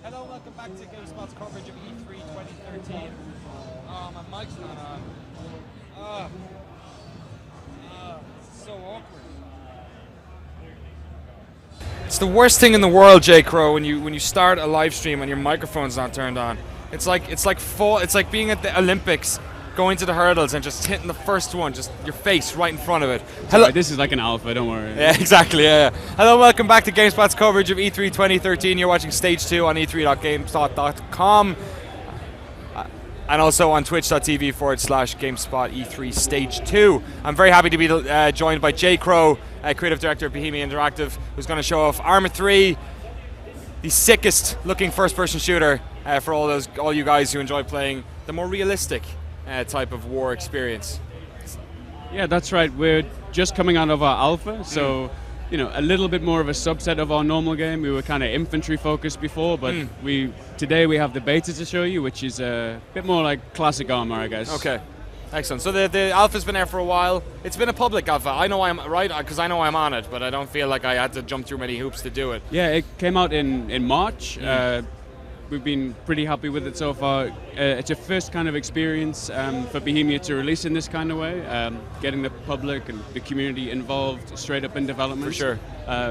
Hello, welcome back to GameSpot's coverage of E3 2013. Oh, my mic's not on. So awkward. It's the worst thing in the world, Jay Crowe, when you start a live stream and your microphone's not turned on. It's like being at the Olympics, going to the hurdles and just hitting the first one, just your face right in front of it. Hello. Sorry, this is like an alpha, don't worry. Yeah, exactly, yeah. Hello, welcome back to GameSpot's coverage of E3 2013. You're watching Stage 2 on e3.gamespot.com and also on twitch.tv/GameSpot E3 Stage 2. I'm very happy to be joined by Jay Crowe, Creative Director of Bohemia Interactive, who's going to show off Arma 3, the sickest looking first-person shooter for all you guys who enjoy playing the more realistic type of war experience. Yeah, that's right. We're just coming out of our alpha, so a little bit more of a subset of our normal game. We were kind of infantry focused before, but today we have the beta to show you, which is a bit more like classic Arma, I guess. Okay, excellent. So the alpha's been there for a while. It's been a public alpha. I know I'm right because I know I'm on it, but I don't feel like I had to jump through many hoops to do it. Yeah, it came out in March. We've been pretty happy with it so far. It's a first kind of experience for Bohemia to release in this kind of way, getting the public and the community involved straight up in development. For sure.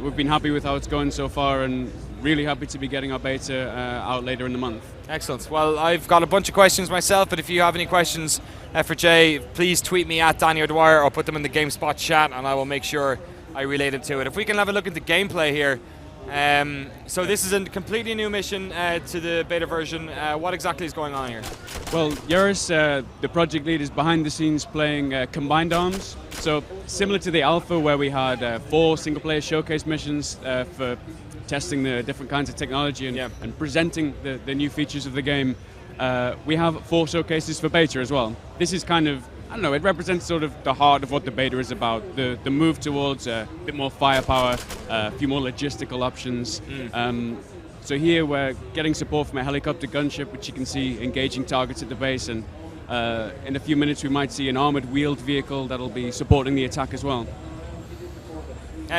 We've been happy with how it's going so far and really happy to be getting our beta out later in the month. Excellent. Well, I've got a bunch of questions myself, but if you have any questions for Jay, please tweet me at Danny O'Dwyer or put them in the GameSpot chat and I will make sure I relay them to it. If we can have a look at the gameplay here. So this is a completely new mission to the beta version. What exactly is going on here? Well, Yaris, the project lead, is behind the scenes playing Combined Arms. So similar to the alpha where we had 4 single-player showcase missions for testing the different kinds of technology and presenting the new features of the game, we have 4 showcases for beta as well. This is kind of, I don't know, it represents sort of the heart of what the beta is about, the move towards a bit more firepower, a few more logistical options. So here we're getting support from a helicopter gunship, which you can see engaging targets at the base, and in a few minutes we might see an armored wheeled vehicle that'll be supporting the attack as well.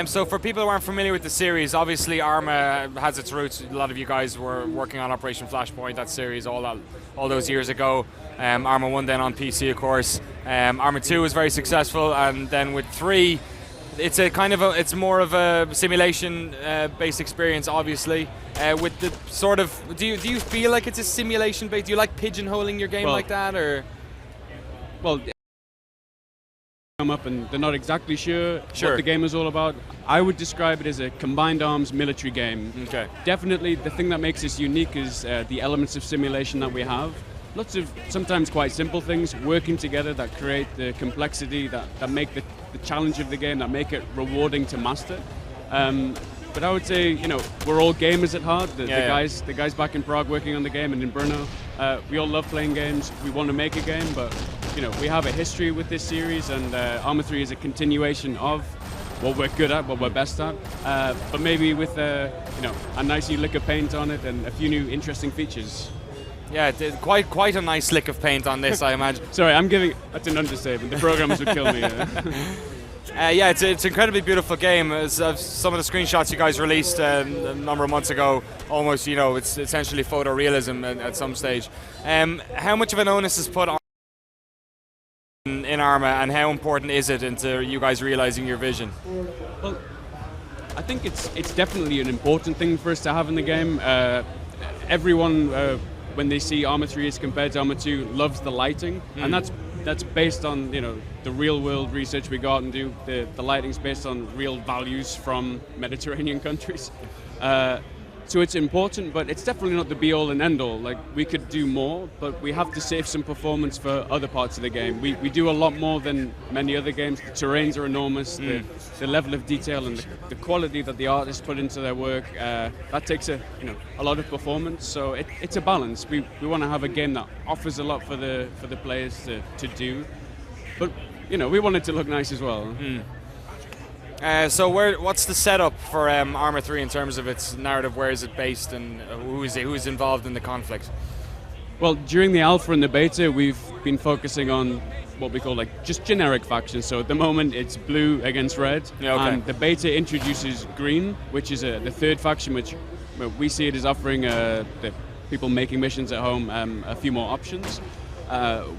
So for people who aren't familiar with the series, obviously Arma has its roots. A lot of you guys were working on Operation Flashpoint, that series, all those years ago. Arma 1 then on PC, of course. Arma 2 was very successful, and then with 3, it's it's more of a simulation-based experience, obviously. With the sort of, do you feel like it's a simulation-based? Do you like pigeonholing your game like that, or? Well. Come up and they're not exactly sure what the game is all about. I would describe it as a combined arms military game. Okay. Definitely the thing that makes this unique is the elements of simulation that we have. Lots of sometimes quite simple things working together that create the complexity, that make the challenge of the game, that make it rewarding to master. But I would say, we're all gamers at heart. The guys back in Prague working on the game and in Brno, we all love playing games. We want to make a game, but we have a history with this series, and Arma 3 is a continuation of what we're good at, what we're best at, but maybe with a nice new lick of paint on it and a few new interesting features. Yeah, quite a nice lick of paint on this, I imagine. Sorry, that's an understatement. The programmers would kill me. Yeah, it's an incredibly beautiful game. Some of the screenshots you guys released a number of months ago, almost, it's essentially photorealism at some stage. How much of an onus is put on in Arma, and how important is it into you guys realizing your vision? Well, I think it's definitely an important thing for us to have in the game. Everyone, when they see Arma 3 as compared to Arma 2, loves the lighting, and that's based on the real world research we got and do. The lighting's based on real values from Mediterranean countries. So it's important, but it's definitely not the be-all and end-all. Like, we could do more, but we have to save some performance for other parts of the game. We do a lot more than many other games. The terrains are enormous. The level of detail and the quality that the artists put into their work, that takes a lot of performance. So it's a balance. We want to have a game that offers a lot for the players to do, but we want it to look nice as well. So what's the setup for Arma 3 in terms of its narrative? Where is it based, and who's involved in the conflict? Well, during the alpha and the beta, we've been focusing on what we call like just generic factions. So at the moment, it's blue against red, and the beta introduces green, which is the third faction, which we see it as offering the people making missions at home a few more options.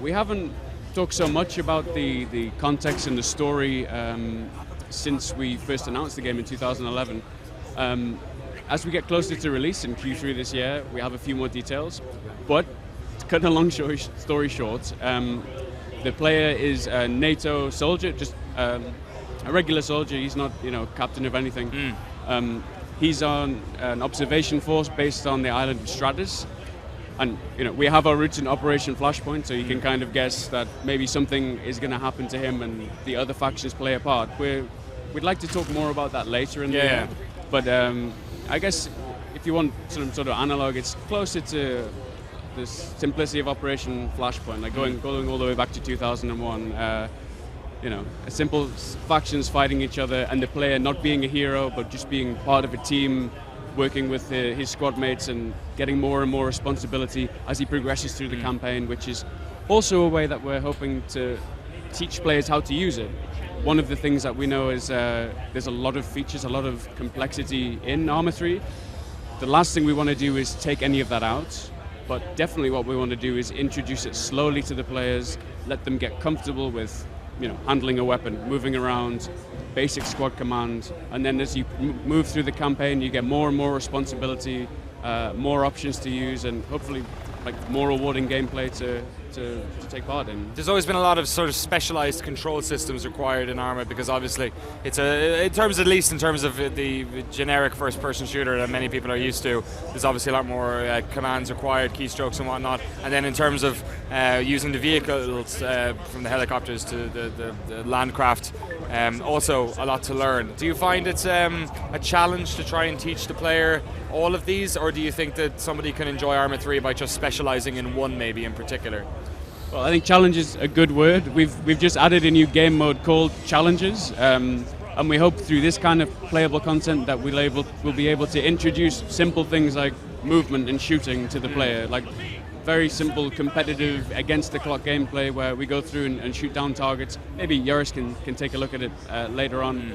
We haven't talked so much about the context and the story since we first announced the game in 2011. As we get closer to release in Q3 this year, we have a few more details. But to cut a long story short, the player is a NATO soldier, just a regular soldier. He's not, captain of anything. He's on an observation force based on the island of Stratus. And we have our roots in Operation Flashpoint, so you can kind of guess that maybe something is going to happen to him and the other factions play a part. We'd like to talk more about that later in the year. But I guess if you want some sort of analog, it's closer to the simplicity of Operation Flashpoint, like going all the way back to 2001. A simple factions fighting each other, and the player not being a hero, but just being part of a team, working with his squad mates and getting more and more responsibility as he progresses through the campaign, which is also a way that we're hoping to teach players how to use it. One of the things that we know is there's a lot of features, a lot of complexity in Arma 3. The last thing we want to do is take any of that out, but definitely what we want to do is introduce it slowly to the players, let them get comfortable with handling a weapon, moving around, basic squad command, and then as you move through the campaign, you get more and more responsibility, more options to use, and hopefully more rewarding gameplay to take part in. There's always been a lot of sort of specialized control systems required in Arma, because obviously it's at least in terms of the generic first-person shooter that many people are used to, there's obviously a lot more commands required, keystrokes and whatnot. And then in terms of using the vehicles from the helicopters to the landcraft, also a lot to learn. Do you find it's a challenge to try and teach the player all of these, or do you think that somebody can enjoy Arma 3 by just specializing in one maybe in particular? Well, I think challenge is a good word. We've just added a new game mode called Challenges, and we hope through this kind of playable content that we'll be able to introduce simple things like movement and shooting to the player, like very simple competitive against the clock gameplay where we go through and shoot down targets. Maybe Joris can take a look at it later on.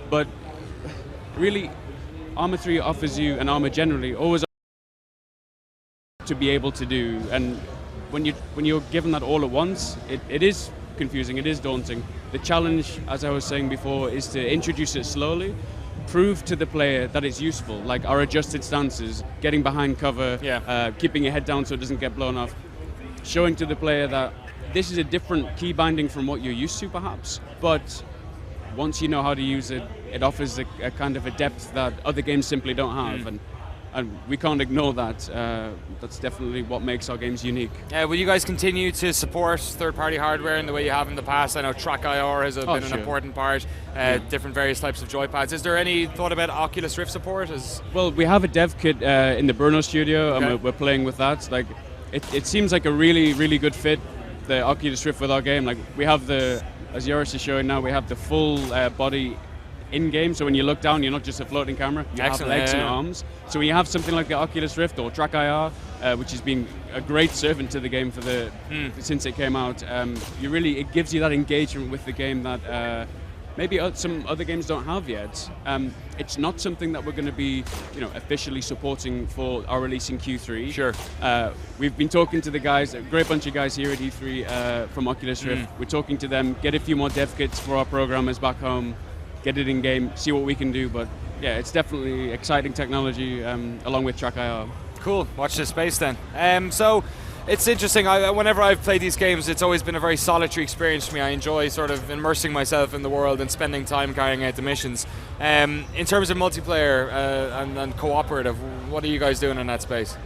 But really, Arma 3 offers you, and Arma generally, always to be able to do. And when you're given that all at once, it is confusing, it is daunting. The challenge, as I was saying before, is to introduce it slowly, prove to the player that it's useful, like our adjusted stances, getting behind cover, keeping your head down so it doesn't get blown off, showing to the player that this is a different key binding from what you're used to perhaps, but once you know how to use it, it offers a kind of a depth that other games simply don't have, and we can't ignore that. That's definitely what makes our games unique. Will you guys continue to support third-party hardware in the way you have in the past? I know TrackIR has been an important part, different various types of joypads. Is there any thought about Oculus Rift support? Well, we have a dev kit in the Brno studio, and we're playing with that. Like, it seems like a really, really good fit, the Oculus Rift with our game. Like, we have as Joris is showing now, we have the full body in-game, so when you look down, you're not just a floating camera, you have legs and arms. So when you have something like the Oculus Rift or TrackIR, which has been a great servant to the game since it came out, it gives you that engagement with the game that maybe some other games don't have yet. It's not something that we're going to be, officially supporting for our release in Q3. Sure. We've been talking to the guys, a great bunch of guys here at E3 from Oculus Rift. We're talking to them, get a few more dev kits for our programmers back home, get it in game, see what we can do. But yeah, it's definitely exciting technology along with TrackIR. Cool. Watch this space then. So it's interesting. Whenever I've played these games, it's always been a very solitary experience for me. I enjoy sort of immersing myself in the world and spending time carrying out the missions. In terms of multiplayer and cooperative, what are you guys doing in that space?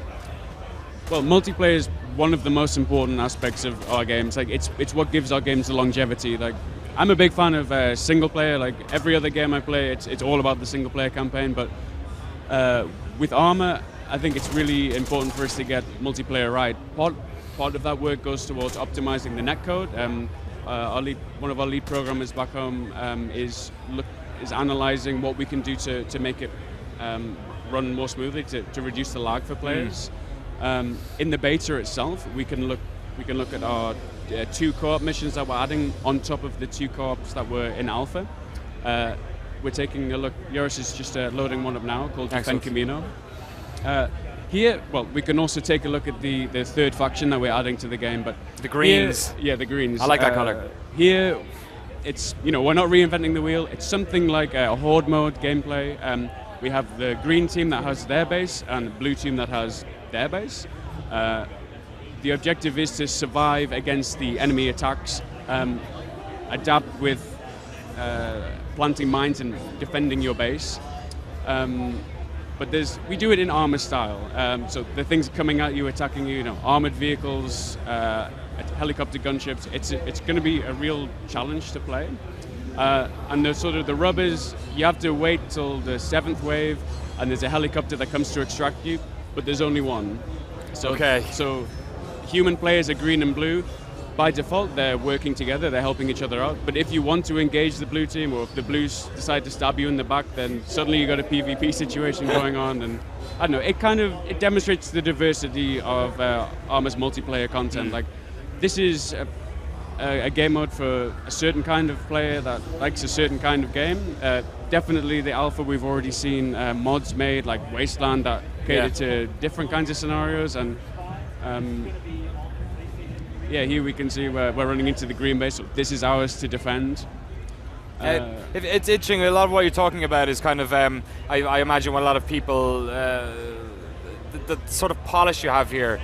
Well, multiplayer is one of the most important aspects of our games. Like, it's what gives our games the longevity. Like, I'm a big fan of single player. Like, every other game I play, it's all about the single player campaign. But with Arma, I think it's really important for us to get multiplayer right. Part of that work goes towards optimizing the netcode. One of our lead programmers back home is analyzing what we can do to make it run more smoothly, to reduce the lag for players. In the beta itself, we can look at our 2 co-op missions that we're adding on top of the 2 co-ops that were in alpha. We're taking a look. Yoris is just loading one up now called Defend Camino. Here, well, we can also take a look at the third faction that we're adding to the game, but the greens. Here, yeah, the greens. I like that color. Here, it's we're not reinventing the wheel. It's something like a horde mode gameplay. We have the green team that has their base and the blue team that has their base. The objective is to survive against the enemy attacks, adapt with planting mines and defending your base. But we do it in Arma style. So the things coming at you, attacking you, armored vehicles, helicopter gunships. It's going to be a real challenge to play. And the rub is you have to wait till the 7th wave, and there's a helicopter that comes to extract you, but there's only one. So human players are green and blue. By default, they're working together, they're helping each other out. But if you want to engage the blue team, or if the blues decide to stab you in the back, then suddenly you've got a PvP situation going on. And I don't know, it demonstrates the diversity of Arma's multiplayer content. Like, this is a game mode for a certain kind of player that likes a certain kind of game. Definitely the alpha, we've already seen mods made, like Wasteland, that cater to different kinds of scenarios. And here we can see we're running into the green base. So this is ours to defend. It's interesting. A lot of what you're talking about is kind of, I imagine, what a lot of people, the sort of polish you have here.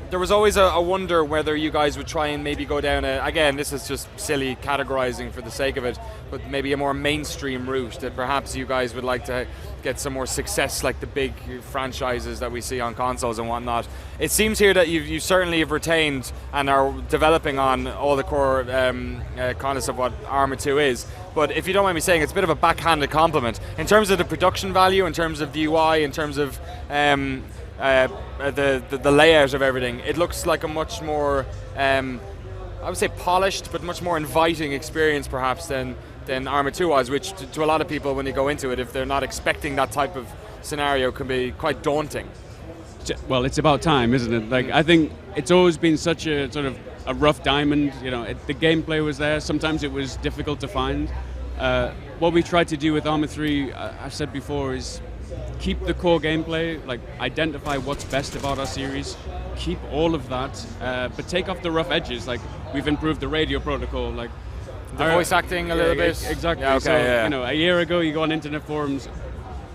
There was always a wonder whether you guys would try and maybe go down again, this is just silly categorizing for the sake of it, but maybe a more mainstream route, that perhaps you guys would like to get some more success like the big franchises that we see on consoles and whatnot. It seems here that you certainly have retained and are developing on all the core concepts of what Arma 2 is, but if you don't mind me saying, it's a bit of a backhanded compliment. In terms of the production value, in terms of the UI, in terms of the layout of everything, it looks like a much more, I would say polished, but much more inviting experience perhaps than Arma 2 was, which to a lot of people when they go into it, if they're not expecting that type of scenario, can be quite daunting. Well, it's about time, isn't it? Like, I think it's always been such a sort of a rough diamond. The gameplay was there. Sometimes it was difficult to find. What we tried to do with Arma 3, I've said before, is keep the core gameplay, like identify what's best about our series, keep all of that, but take off the rough edges. Like, we've improved the radio protocol, like the voice acting a little bit. Exactly. Yeah, okay, so, a year ago, you go on internet forums,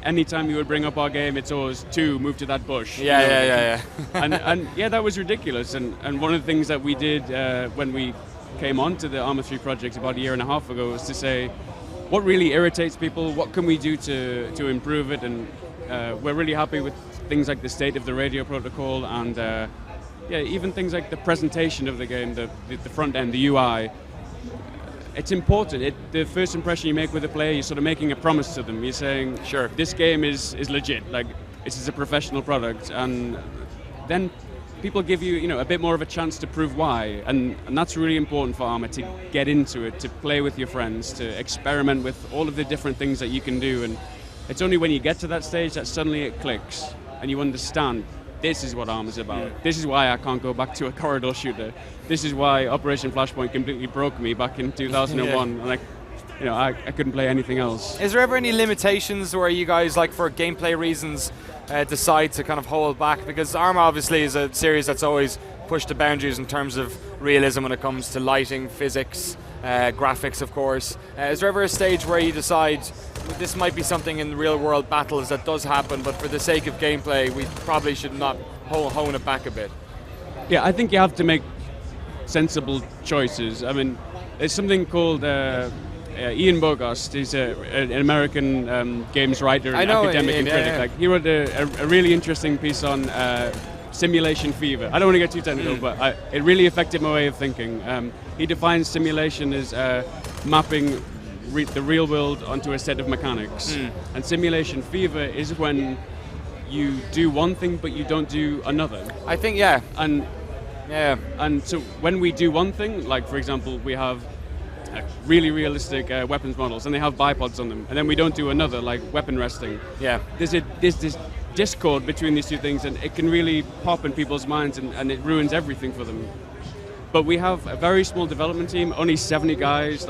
anytime you would bring up our game, it's always 2, move to that bush. Yeah. and that was ridiculous. And one of the things that we did when we came onto the Arma 3 project about a year and a half ago was to say, what really irritates people, what can we do to improve it? And we're really happy with things like the state of the radio protocol and even things like the presentation of the game, the front end, the UI. It's important. The first impression you make with a player, you're sort of making a promise to them. You're saying, sure, this game is legit, like this is a professional product, and then people give you, a bit more of a chance to prove why, and that's really important for Arma, to get into it, to play with your friends, to experiment with all of the different things that you can do. And it's only when you get to that stage that suddenly it clicks and you understand, this is what Arma's about. Yeah. This is why I can't go back to a corridor shooter. This is why Operation Flashpoint completely broke me back in 2001. Yeah. And I couldn't play anything else. Is there ever any limitations where you guys, like for gameplay reasons, decide to kind of hold back? Because Arma obviously is a series that's always pushed the boundaries in terms of realism when it comes to lighting, physics, graphics, of course. Is there ever a stage where you decide this might be something in real world battles that does happen, but for the sake of gameplay, we probably should not hone it back a bit? Yeah, I think you have to make sensible choices. I mean, there's something called Ian Bogost. He's an American games writer and academic and critic. Like, he wrote a really interesting piece on simulation fever. I don't want to get too technical, but it really affected my way of thinking. He defines simulation as mapping the real world onto a set of mechanics. And simulation fever is when you do one thing but you don't do another. I think, and so when we do one thing, like for example, we have really realistic weapons models and they have bipods on them, and then we don't do another, like weapon resting. Yeah. There's this discord between these two things, and it can really pop in people's minds, and it ruins everything for them. But we have a very small development team, only 70 guys.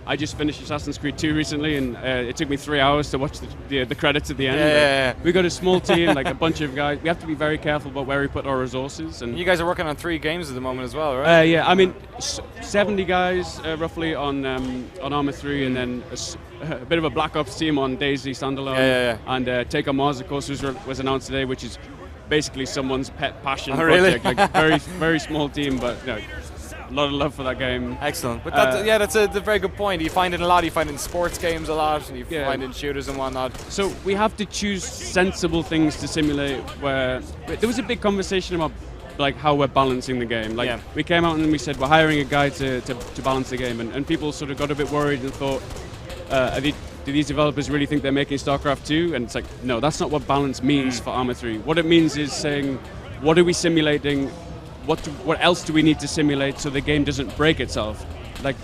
I just finished Assassin's Creed 2 recently, and it took me 3 hours to watch the credits at the end. We got a small team, like a bunch of guys. We have to be very careful about where we put our resources. And you guys are working on 3 games at the moment as well, right? Yeah, I mean, 70 guys roughly on Arma 3, and then a bit of a Black Ops team on DayZ standalone. And Take on Mars, of course, was announced today, which is basically someone's pet passion project. Like very, very small team, but a lot of love for that game. Excellent. But that's a very good point. You find it a lot. You find it in sports games a lot, and you find it in shooters and whatnot. So we have to choose sensible things to simulate. Where there was a big conversation about like how we're balancing the game. Like we came out and we said we're hiring a guy to balance the game, and people sort of got a bit worried and thought, do these developers really think they're making StarCraft 2? And it's like, no, that's not what balance means for Arma 3. What it means is saying, what are we simulating? What else do we need to simulate so the game doesn't break itself? Like,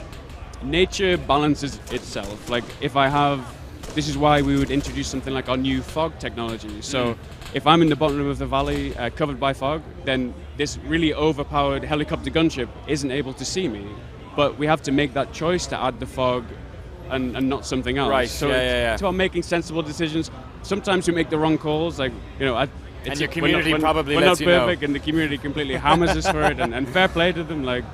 nature balances itself. Like, this is why we would introduce something like our new fog technology. So if I'm in the bottom of the valley covered by fog, then this really overpowered helicopter gunship isn't able to see me. But we have to make that choice to add the fog and not something else. Right. So it's about making sensible decisions. Sometimes we make the wrong calls. Like, and your community probably we're lets not you know. perfect, and the community completely hammers us for it. And fair play to them. Like,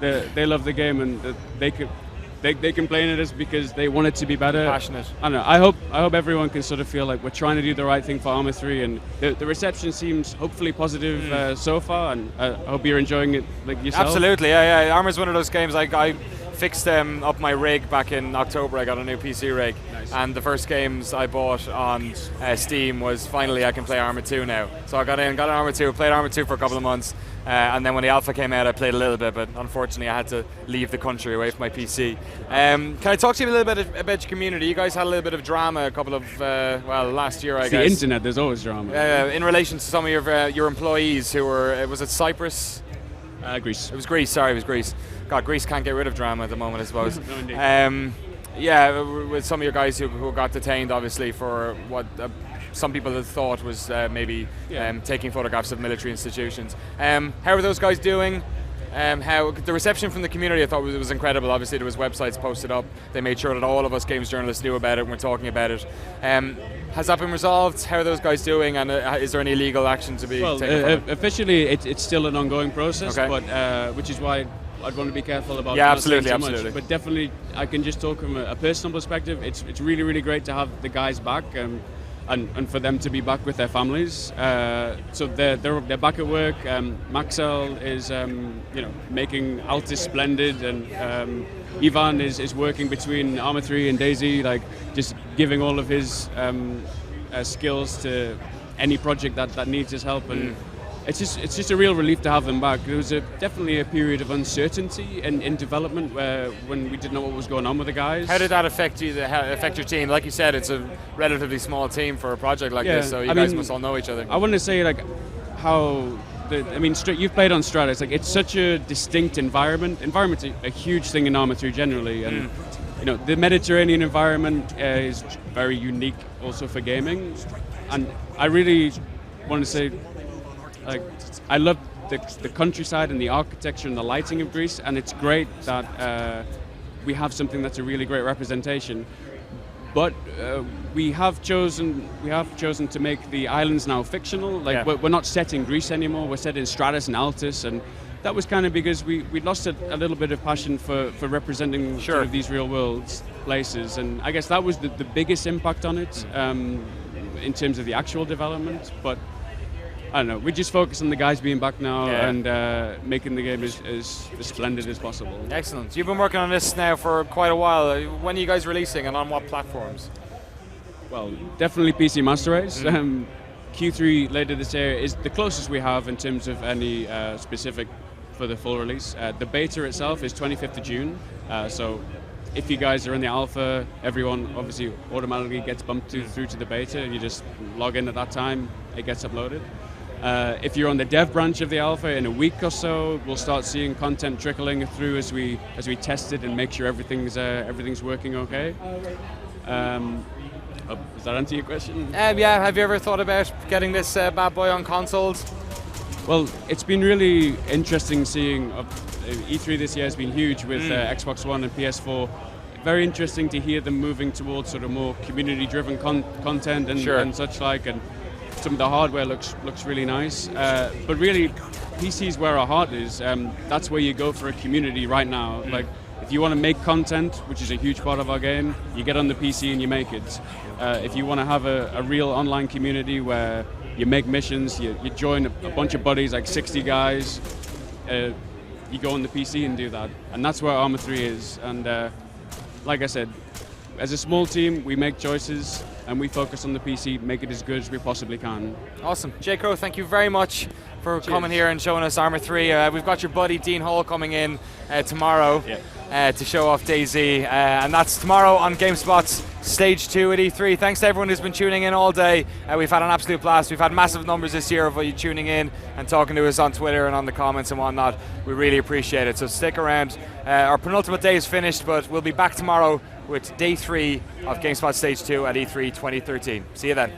they love the game, and they complain at us because they want it to be better. Passionate. I don't know. I hope everyone can sort of feel like we're trying to do the right thing for Arma 3, and the reception seems hopefully positive so far, and I hope you're enjoying it like yourself. Absolutely, yeah. Arma's one of those games. I fixed up my rig back in October. I got a new PC rig, and the first games I bought on Steam was finally I can play Arma 2 now. So I got an Arma 2, played Arma 2 for a couple of months, and then when the alpha came out I played a little bit, but unfortunately I had to leave the country away from my PC. Can I talk to you a little bit about your community? You guys had a little bit of drama a couple of, last year I guess. The internet, there's always drama. In relation to some of your employees who were, was it Cyprus? Greece. It was Greece, sorry, it was Greece. God, Greece can't get rid of drama at the moment, I suppose. No, indeed. With some of your guys who got detained, obviously, for what some people had thought was maybe taking photographs of military institutions. How are those guys doing? How the reception from the community, I thought was incredible. Obviously, there was websites posted up. They made sure that all of us games journalists knew about it and were talking about it. Has that been resolved? How are those guys doing? And is there any legal action to be taken? Officially, it's still an ongoing process, but which is why I'd want to be careful about absolutely. much. But definitely, I can just talk from a personal perspective. It's really, really great to have the guys back. And for them to be back with their families, so they're back at work. Maxell is making Altis splendid, and Ivan is working between Arma 3 and DayZ, like just giving all of his skills to any project that needs his help. And it's just a real relief to have them back. There was definitely a period of uncertainty in development when we didn't know what was going on with the guys. How did that affect you? Affect your team? Like you said, it's a relatively small team for a project like this, so you guys must all know each other. I want to say like how. You've played on Strata. It's like it's such a distinct environment. Environment's a huge thing in Arma 3 generally, and the Mediterranean environment is very unique also for gaming. And I really want to say, like, I love the countryside and the architecture and the lighting of Greece, and it's great that we have something that's a really great representation. But we have chosen to make the islands now fictional. Like we're not set in Greece anymore. We're set in Stratus and Altis, and that was kind of because we lost a little bit of passion for representing sort of these real world places, and I guess that was the biggest impact on it in terms of the actual development. But I don't know, we just focus on the guys being back now and making the game as splendid as possible. Excellent. You've been working on this now for quite a while. When are you guys releasing, and on what platforms? Well, definitely PC Master Race. Q3 later this year is the closest we have in terms of any specific for the full release. The beta itself is 25th of June, so if you guys are in the alpha, everyone obviously automatically gets bumped through to the beta. You just log in at that time, it gets uploaded. If you're on the dev branch of the alpha, in a week or so, we'll start seeing content trickling through as we test it and make sure everything's working okay. Does that answer your question? Yeah, have you ever thought about getting this bad boy on consoles? Well, it's been really interesting seeing E3 this year has been huge with Xbox One and PS4. Very interesting to hear them moving towards sort of more community-driven content and such like, and some of the hardware looks really nice. But really, PC's where our heart is. That's where you go for a community right now. Like, if you want to make content, which is a huge part of our game, you get on the PC and you make it. If you want to have a real online community where you make missions, you join a bunch of buddies, like 60 guys, you go on the PC and do that. And that's where Arma 3 is. And like I said, as a small team, we make choices and we focus on the PC, make it as good as we possibly can. Awesome. Jay Crowe, thank you very much for coming here and showing us Arma 3. We've got your buddy Dean Hall coming in tomorrow to show off DayZ, and that's tomorrow on GameSpot's Stage 2 at E3. Thanks to everyone who's been tuning in all day. We've had an absolute blast. We've had massive numbers this year of you tuning in and talking to us on Twitter and on the comments and whatnot. We really appreciate it, so stick around. Our penultimate day is finished, but we'll be back tomorrow with Day 3 of GameSpot Stage 2 at E3 2013. See you then.